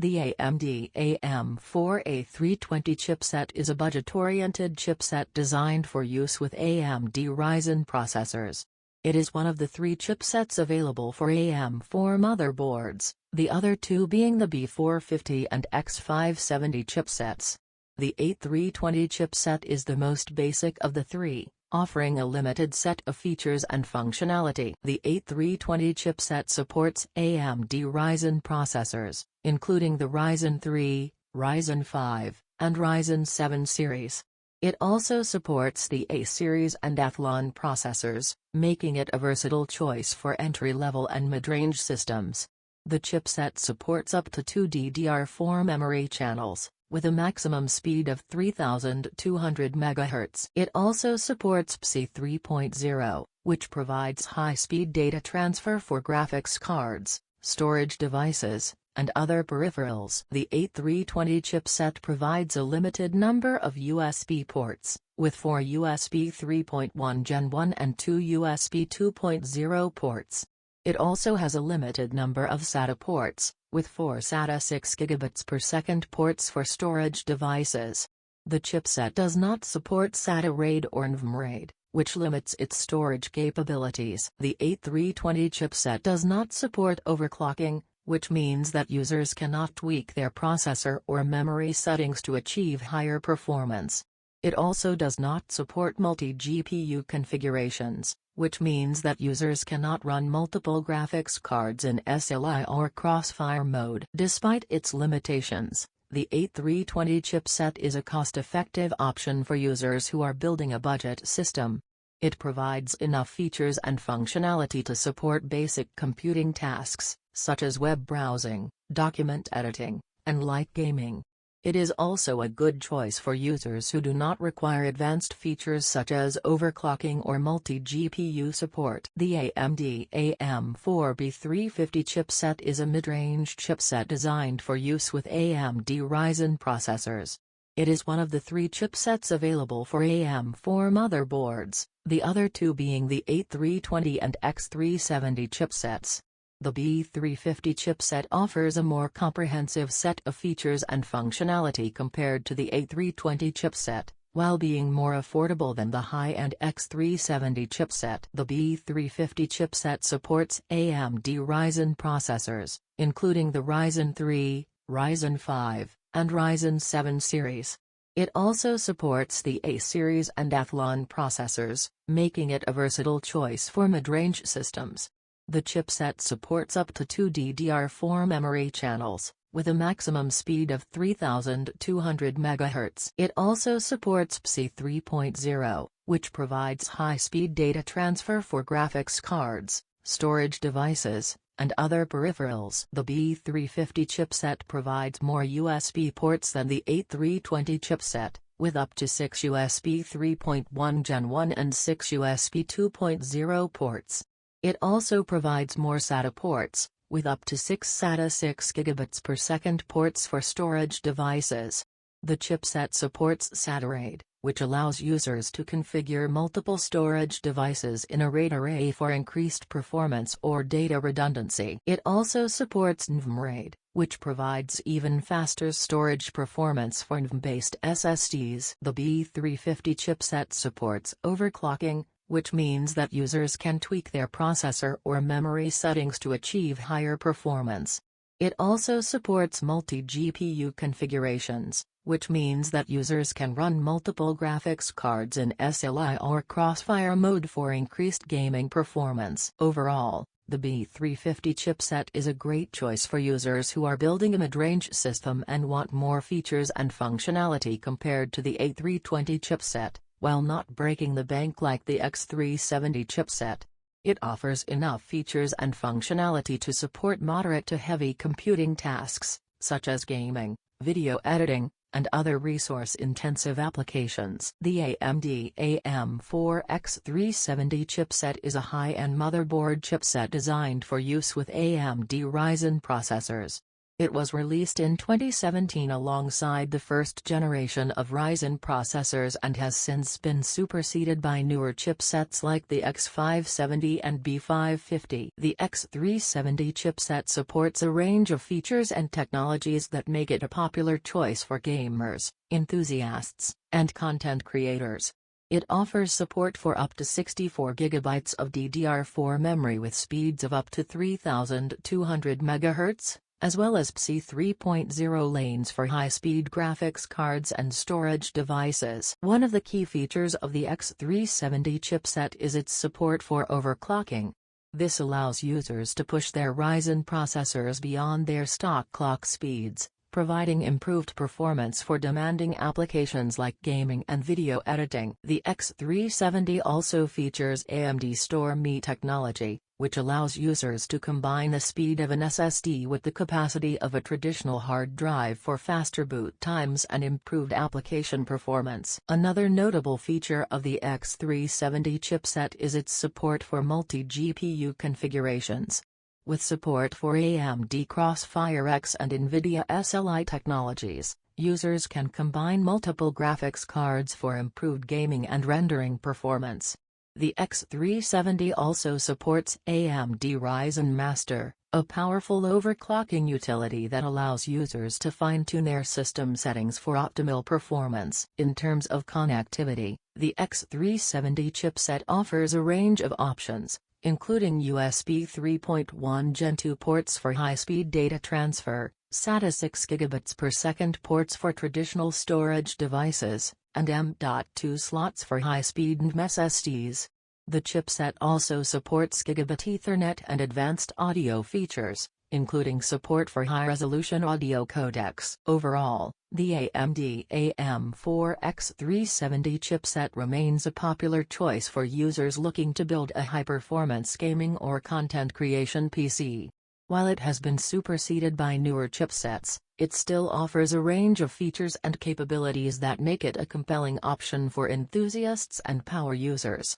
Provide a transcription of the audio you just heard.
The AMD AM4 A320 chipset is a budget-oriented chipset designed for use with AMD Ryzen processors. It is one of the three chipsets available for AM4 motherboards, the other two being the B450 and X570 chipsets. The A320 chipset is the most basic of the three, offering a limited set of features and functionality. The A320 chipset supports AMD Ryzen processors, including the Ryzen 3, Ryzen 5, and Ryzen 7 series. It also supports the A-series and Athlon processors, making it a versatile choice for entry-level and mid-range systems. The chipset supports up to 2 DDR4 memory channels, with a maximum speed of 3200 MHz. It also supports PCIe 3.0, which provides high-speed data transfer for graphics cards, storage devices, and other peripherals. The A320 chipset provides a limited number of USB ports, with 4 USB 3.1 Gen 1 and 2 USB 2.0 ports. It also has a limited number of SATA ports, with 4 SATA 6 GB/s ports for storage devices. The chipset does not support SATA RAID or NVMe RAID, which limits its storage capabilities. The A320 chipset does not support overclocking, which means that users cannot tweak their processor or memory settings to achieve higher performance. It also does not support multi-GPU configurations, which means that users cannot run multiple graphics cards in SLI or crossfire mode. Despite its limitations, the A320 chipset is a cost-effective option for users who are building a budget system. It provides enough features and functionality to support basic computing tasks, such as web browsing, document editing, and light gaming. It is also a good choice for users who do not require advanced features such as overclocking or multi-GPU support. The AMD AM4 B350 chipset is a mid-range chipset designed for use with AMD Ryzen processors. It is one of the three chipsets available for AM4 motherboards, the other two being the A320 and X370 chipsets. The B350 chipset offers a more comprehensive set of features and functionality compared to the A320 chipset, while being more affordable than the high-end X370 chipset. The B350 chipset supports AMD Ryzen processors, including the Ryzen 3, Ryzen 5, and Ryzen 7 series. It also supports the A-series and Athlon processors, making it a versatile choice for mid-range systems. The chipset supports up to 2 DDR4 memory channels, with a maximum speed of 3200 MHz. It also supports PCIe 3.0, which provides high-speed data transfer for graphics cards, storage devices, and other peripherals. The B350 chipset provides more USB ports than the A320 chipset, with up to 6 USB 3.1 Gen 1 and 6 USB 2.0 ports. It also provides more SATA ports, with up to 6 SATA 6 GB/s ports for storage devices. The chipset supports SATA RAID, which allows users to configure multiple storage devices in a RAID array for increased performance or data redundancy. It also supports NVMe RAID, which provides even faster storage performance for NVMe-based SSDs. The B350 chipset supports overclocking, which means that users can tweak their processor or memory settings to achieve higher performance. It also supports multi-GPU configurations, which means that users can run multiple graphics cards in SLI or crossfire mode for increased gaming performance. Overall, the B350 chipset is a great choice for users who are building a mid-range system and want more features and functionality compared to the A320 chipset, while not breaking the bank like the X370 chipset. It offers enough features and functionality to support moderate to heavy computing tasks, such as gaming, video editing, and other resource-intensive applications. The AMD AM4 A320 chipset is a high-end motherboard chipset designed for use with AMD Ryzen processors. It was released in 2017 alongside the first generation of Ryzen processors and has since been superseded by newer chipsets like the X570 and B550. The X370 chipset supports a range of features and technologies that make it a popular choice for gamers, enthusiasts, and content creators. It offers support for up to 64 GB of DDR4 memory with speeds of up to 3200 MHz, as well as PCIe 3.0 lanes for high-speed graphics cards and storage devices. One of the key features of the X370 chipset is its support for overclocking. This allows users to push their Ryzen processors beyond their stock clock speeds, providing improved performance for demanding applications like gaming and video editing. The X370 also features AMD StoreMe technology, which allows users to combine the speed of an SSD with the capacity of a traditional hard drive for faster boot times and improved application performance. Another notable feature of the X370 chipset is its support for multi-GPU configurations. With support for AMD Crossfire X and NVIDIA SLI technologies, users can combine multiple graphics cards for improved gaming and rendering performance. The X370 also supports AMD Ryzen Master, a powerful overclocking utility that allows users to fine-tune their system settings for optimal performance. In terms of connectivity, the X370 chipset offers a range of options, including USB 3.1 Gen 2 ports for high-speed data transfer, SATA 6 GB per second ports for traditional storage devices, and M.2 slots for high-speed NVMe SSDs. The chipset also supports Gigabit Ethernet and advanced audio features, including support for high-resolution audio codecs. Overall, the AMD AM4 A320 chipset remains a popular choice for users looking to build a high-performance gaming or content creation PC. While it has been superseded by newer chipsets, it still offers a range of features and capabilities that make it a compelling option for enthusiasts and power users.